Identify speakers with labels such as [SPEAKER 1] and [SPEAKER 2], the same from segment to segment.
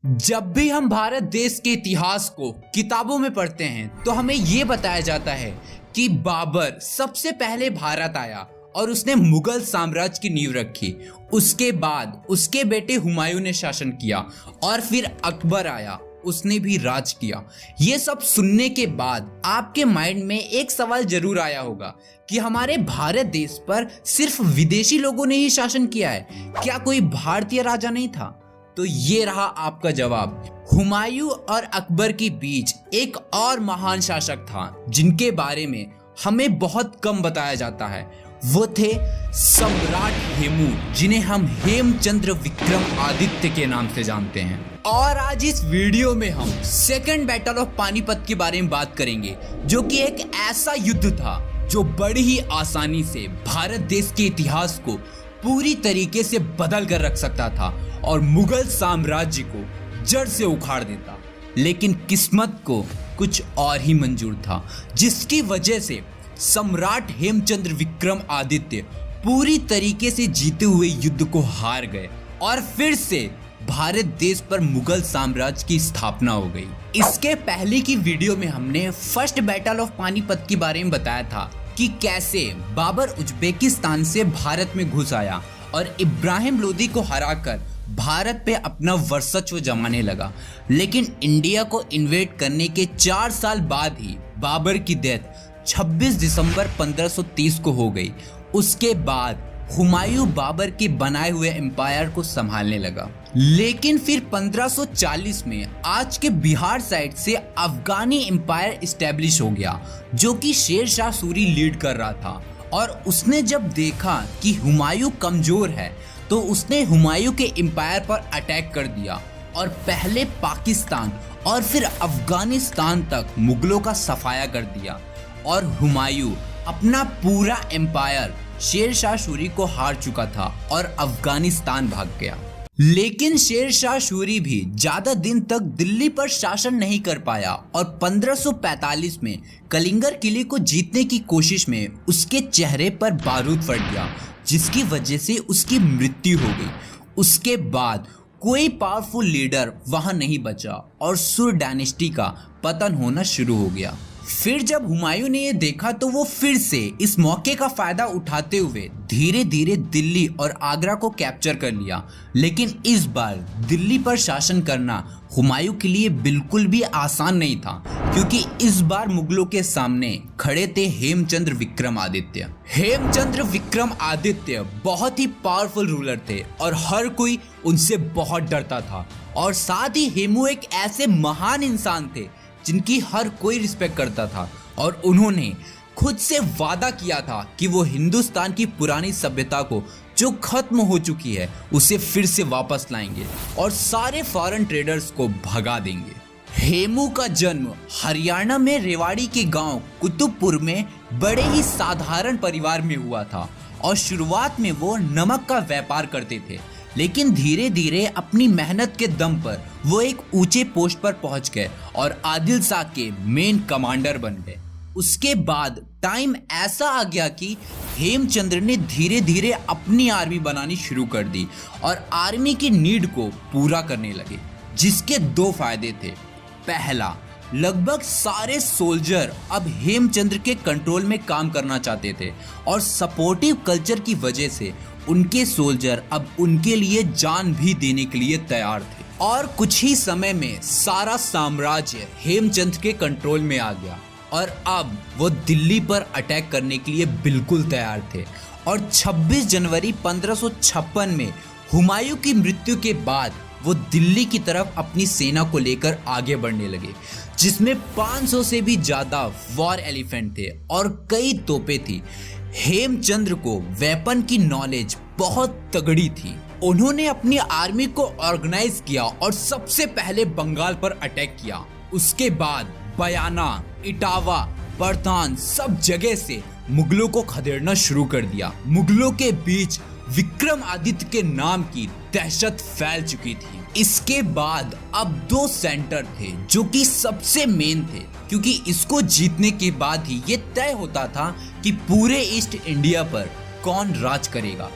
[SPEAKER 1] जब भी हम भारत देश के इतिहास को किताबों में पढ़ते हैं तो हमें ये बताया जाता है कि बाबर सबसे पहले भारत आया और उसने मुगल साम्राज्य की नींव रखी। उसके बाद उसके बेटे हुमायूं ने शासन किया और फिर अकबर आया, उसने भी राज किया। ये सब सुनने के बाद आपके माइंड में एक सवाल जरूर आया होगा कि हमारे भारत देश पर सिर्फ विदेशी लोगों ने ही शासन किया है, क्या कोई भारतीय राजा नहीं था? तो ये रहा आपका जवाब। हुमायूं और अकबर के बीच एक और महान शासक था जिनके बारे में हमें बहुत कम बताया जाता है। वो थे सम्राट हेमू, जिन्हें हम हेमचंद्र विक्रम आदित्य के नाम से जानते हैं। और आज इस वीडियो में हम सेकंड बैटल ऑफ पानीपत के बारे में बात करेंगे, जो कि एक ऐसा युद्ध था जो बड़ी ही आसानी से भारत देश के इतिहास को पूरी तरीके से बदल कर रख सकता था और मुगल साम्राज्य को जड़ से उखाड़ देता। लेकिन किस्मत को कुछ और ही मंजूर था, जिसकी वजह से सम्राट हेमचंद्र विक्रम आदित्य पूरी तरीके से जीते हुए युद्ध को हार गए और फिर से भारत देश पर मुगल साम्राज्य की स्थापना हो गई। इसके पहले की वीडियो में हमने फर्स्ट बैटल ऑफ पानीपत के बारे में बताया था कि कैसे बाबर उज्बेकिस्तान से भारत में घुस आया और इब्राहिम लोदी को हराकर भारत पे अपना वर्चस्व जमाने लगा। लेकिन इंडिया को इन्वेड करने के 4 साल बाद ही बाबर की डेथ 26 दिसंबर 1530 को हो गई। उसके बाद हुमायूं बाबर के बनाए हुए एम्पायर को संभालने लगा। लेकिन फिर 1540 में आज के बिहार साइड से अफगानी एम्पायर इस्टेब्लिश हो गया, जो कि शेर शाह सूरी लीड कर रहा था। और उसने जब देखा कि हुमायूं कमजोर है तो उसने हुमायूं के एम्पायर पर अटैक कर दिया और पहले पाकिस्तान और फिर अफगानिस्तान तक मुगलों का सफाया कर दिया। और हुमायूं अपना पूरा एम्पायर शेर शाह सूरी को हार चुका था और अफगानिस्तान भाग गया। लेकिन शेर शाह सूरी भी ज्यादा दिन तक दिल्ली पर शासन नहीं कर पाया और 1545 में कलिंगर किले को जीतने की कोशिश में उसके चेहरे पर बारूद फट गया, जिसकी वजह से उसकी मृत्यु हो गई। उसके बाद कोई पावरफुल लीडर वहां नहीं बचा और सुर डायनेस्टी का पतन होना शुरू हो गया। फिर जब हुमायूं ने ये देखा तो वो फिर से इस मौके का फायदा उठाते हुए धीरे धीरे दिल्ली और आगरा को कैप्चर कर लिया। लेकिन इस बार दिल्ली पर शासन करना हुमायूं के लिए बिल्कुल भी आसान नहीं था, क्योंकि इस बार मुगलों के सामने खड़े थे हेमचंद्र विक्रम आदित्य। हेमचंद्र विक्रम आदित्य बहुत ही पावरफुल रूलर थे और हर कोई उनसे बहुत डरता था। और साथ ही हेमू एक ऐसे महान इंसान थे जिनकी हर कोई रिस्पेक्ट करता था और उन्होंने खुद से वादा किया था कि वो हिंदुस्तान की पुरानी सभ्यता को जो खत्म हो चुकी है उसे फिर से वापस लाएंगे और सारे फॉरेन ट्रेडर्स को भगा देंगे। हेमू का जन्म हरियाणा में रेवाड़ी के गांव कुतुबपुर में बड़े ही साधारण परिवार में हुआ था और शुरुआत में वो नमक का व्यापार करते थे। लेकिन धीरे धीरे अपनी मेहनत के दम पर वो एक ऊंचे पोस्ट पर पहुंच गए और आदिल शाह के मेन कमांडर बन गए। उसके बाद टाइम ऐसा आ गया कि हेमचंद्र ने धीरे धीरे अपनी आर्मी बनानी शुरू कर दी और आर्मी की नीड को पूरा करने लगे, जिसके 2 फायदे थे। पहला, लगभग सारे सोल्जर अब हेमचंद्र के कंट्रोल में काम करना चाहते थे और सपोर्टिव कल्चर की वजह से उनके सोल्जर अब उनके लिए जान भी देने के लिए तैयार थे। और कुछ ही समय में सारा साम्राज्य हेमचंद्र के कंट्रोल में आ गया और अब वो दिल्ली पर अटैक करने के लिए बिल्कुल तैयार थे। और 26 जनवरी 1556 में हुमायूं की मृत्यु के बाद वो दिल्ली की तरफ अपनी सेना को लेकर आगे बढ़ने लगे, जिसमें 500 से भी ज्यादा वॉर एलिफेंट थे और कई तोपें थी। हेमचंद्र को वेपन की नॉलेज बहुत तगड़ी थी। उन्होंने अपनी आर्मी को ऑर्गेनाइज किया और सबसे पहले बंगाल पर अटैक किया। उसके बाद बयाना, इटावा, बर्धान सब जगह से मुगलों को खदेड़ना शुरू कर दिया। मुगलों के बीच विक्रम आदित्य के नाम की दहशत फैल चुकी थी। इसके बाद अब 2 सेंटर थे जो कि सबसे मेन थे, क्योंकि इसको जीतने के बाद ही ये तय होता था कि पूरे ईस्ट इंडिया पर कौन राज करेगा।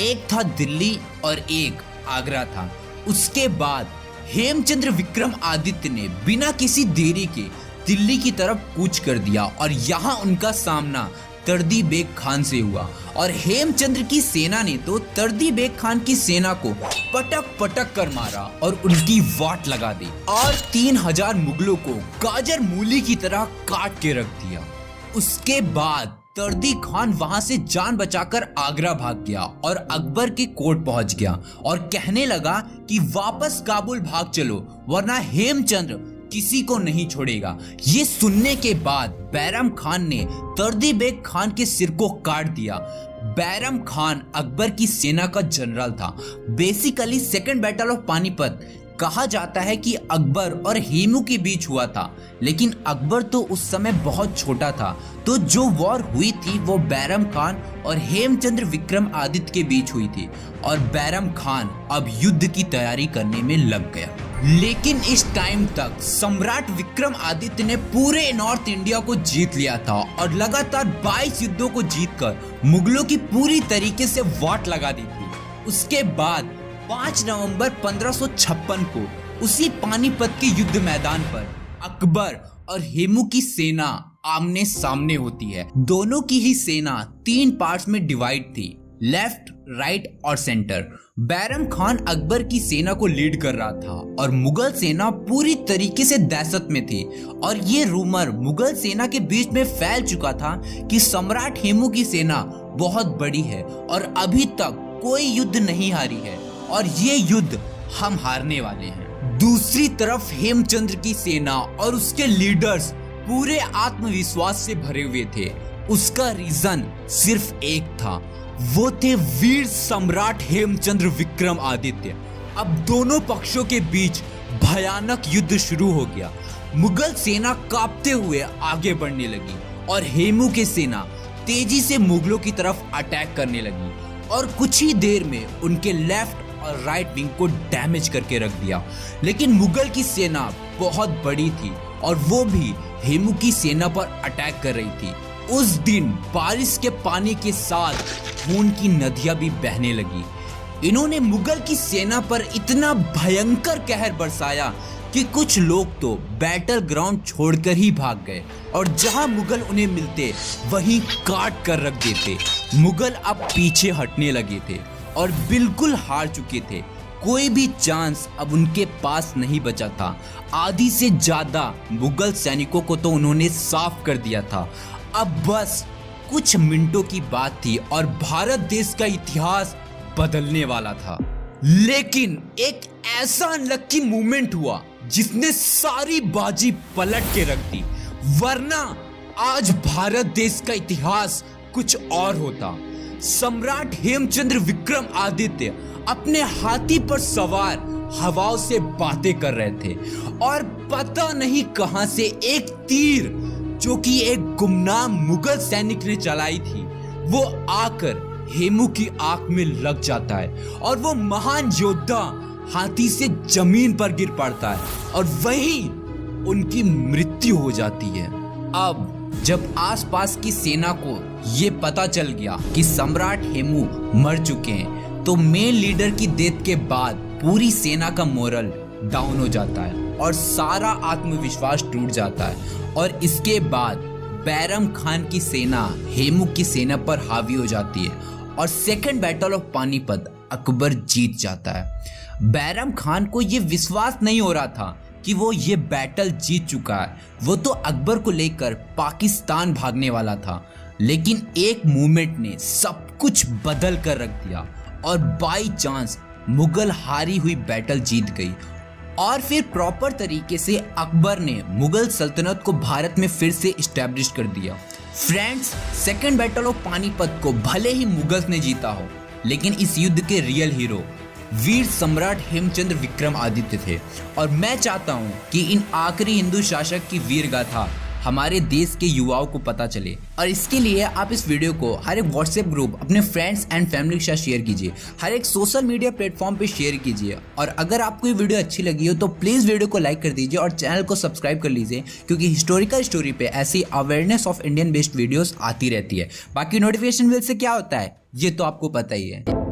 [SPEAKER 1] एक था दिल्ली और एक आगरा था। उसके बाद हेमचंद्र विक्रमादित्य ने बिना किसी देरी के दिल्ली की तरफ कूच कर दिया और यहाँ उनका सामना तर्दी बेग खान से हुआ। और हेमचंद्र की सेना ने तो तर्दी बेग खान की सेना को पटक पटक कर मारा और उनकी वाट लगा दी और 3000 मुगलों को गाजर मूली की तरह काट के रख दिया। उसके बाद तर्दी खान वहां से जान बचाकर आगरा भाग गया और अकबर के कोर्ट पहुंच गया और कहने लगा कि वापस काबुल भाग चलो वरना हेमचंद्र किसी को नहीं छोड़ेगा। ये सुनने के बाद बैरम खान ने तर्दी बेग खान के सिर को काट दिया। बैरम खान अकबर की सेना का जनरल था। Basically second battle of Panipat कहा जाता है कि अकबर और हेमू के बीच हुआ था, लेकिन अकबर तो उस समय बहुत छोटा था, तो जो वॉर हुई थी वो बैरम खान और हेमचंद्र विक्रमादित्य के बीच हुई थी और बैरम खान अब युद्ध की तैयारी करने में लग गया। लेकिन इस टाइम तक सम्राट विक्रमादित्य ने पूरे नॉर्थ इंडिया को जीत लिया था और लगातार 22 युद्धों को जीतकर मुगलों की पूरी तरीके से वाट लगा दी थी। उसके बाद 5 नवंबर 1556 को उसी पानीपत के युद्ध मैदान पर अकबर और हेमू की सेना आमने सामने होती है। दोनों की ही सेना 3 पार्ट्स में डिवाइड थी, लेफ्ट, राइट और सेंटर। बैरम खान अकबर की सेना को लीड कर रहा था और मुगल सेना पूरी तरीके से दहशत में थी और ये रूमर मुगल सेना के बीच में फैल चुका था कि सम्राट हेमू की सेना बहुत बड़ी है और अभी तक कोई युद्ध नहीं हारी है और ये युद्ध हम हारने वाले हैं। दूसरी तरफ हेमचंद्र की सेना और उसके लीडर्स पूरे आत्मविश्वास से भरे हुए थे। उसका रीजन सिर्फ एक था, वो थे वीर सम्राट हेमचंद्र विक्रमादित्य। अब दोनों पक्षों के बीच भयानक युद्ध शुरू हो गया। मुगल सेना कांपते हुए आगे बढ़ने लगी और हेमू की सेना तेजी से मुगलों की तरफ अटैक करने लगी और कुछ ही देर में उनके लेफ्ट और राइट विंग को डैमेज करके रख दिया। लेकिन मुगल की सेना बहुत बड़ी थी और वो भी हेमू की सेना पर अटैक कर रही थी। उस दिन बारिश के पानी के साथ खून की नदियां भी बहने लगी। इन्होंने मुगल की सेना पर इतना भयंकर कहर बरसाया कि कुछ लोग तो बैटल ग्राउंड छोड़कर ही भाग गए और जहां मुगल उन्हें मिलते वहीं काट कर रख देते। मुगल अब पीछे हटने लगे थे और बिल्कुल हार चुके थे। कोई भी चांस अब उनके पास नहीं बचा था। आधी से ज्यादा मुगल सैनिकों को तो उन्होंने साफ कर दिया था। अब बस कुछ मिनटों की बात थी और भारत देश का इतिहास बदलने वाला था। लेकिन एक ऐसा अनलक्की मूवमेंट हुआ जिसने सारी बाजी पलट के रख दी, वरना आज भारत देश का इतिहास कुछ और होता। सम्राट हेमचंद्र विक्रमादित्य अपने हाथी पर सवार हवाओं से बातें कर रहे थे और पता नहीं कहां से एक तीर जो कि एक गुमनाम मुगल सैनिक ने चलाई थी वो आकर हेमू की आंख में लग जाता है और वो महान योद्धा हाथी से जमीन पर गिर पड़ता है और वहीं उनकी मृत्यु हो जाती है। अब जब आसपास की सेना को ये पता चल गया कि सम्राट हेमू मर चुके हैं तो मेन लीडर की डेथ के बाद पूरी सेना का मोरल डाउन हो जाता है और सारा आत्मविश्वास टूट जाता है और इसके बाद बैरम खान की सेना हेमू की सेना पर हावी हो जाती है और second battle of Panipat Akbar जीत जाता है। बैरम खान को ये विश्वास नहीं हो रहा था कि वो ये बैटल जीत चुका है। वो तो अकबर को लेकर पाकिस्तान भागने वाला था, लेकिन एक मूवमेंट ने सब कुछ बदल कर रख दिया और बाई चांस मुगल हारी हुई बैटल जीत गई और फिर प्रॉपर तरीके से अकबर ने मुगल सल्तनत को भारत में फिर से इस्टेब्लिश कर दिया। Friends, second battle of Panipat को भले ही मुगल्स ने जीता हो, लेकिन इस युद्ध के रियल हीरो वीर सम्राट हेमचंद्र विक्रमादित्य थे और मैं चाहता हूं कि इन आखिरी हिंदू शासक की वीर गाथा हमारे देश के युवाओं को पता चले और इसके लिए आप इस वीडियो को हर एक व्हाट्सएप ग्रुप अपने फ्रेंड्स एंड फैमिली के साथ शेयर कीजिए, हर एक सोशल मीडिया प्लेटफॉर्म पे शेयर कीजिए और अगर आपको ये वीडियो अच्छी लगी हो तो प्लीज़ वीडियो को लाइक कर दीजिए और चैनल को सब्सक्राइब कर लीजिए क्योंकि हिस्टोरिकल स्टोरी पे ऐसी awareness of Indian based videos आती रहती है। बाकी नोटिफिकेशन बिल से क्या होता है ये तो आपको पता ही है।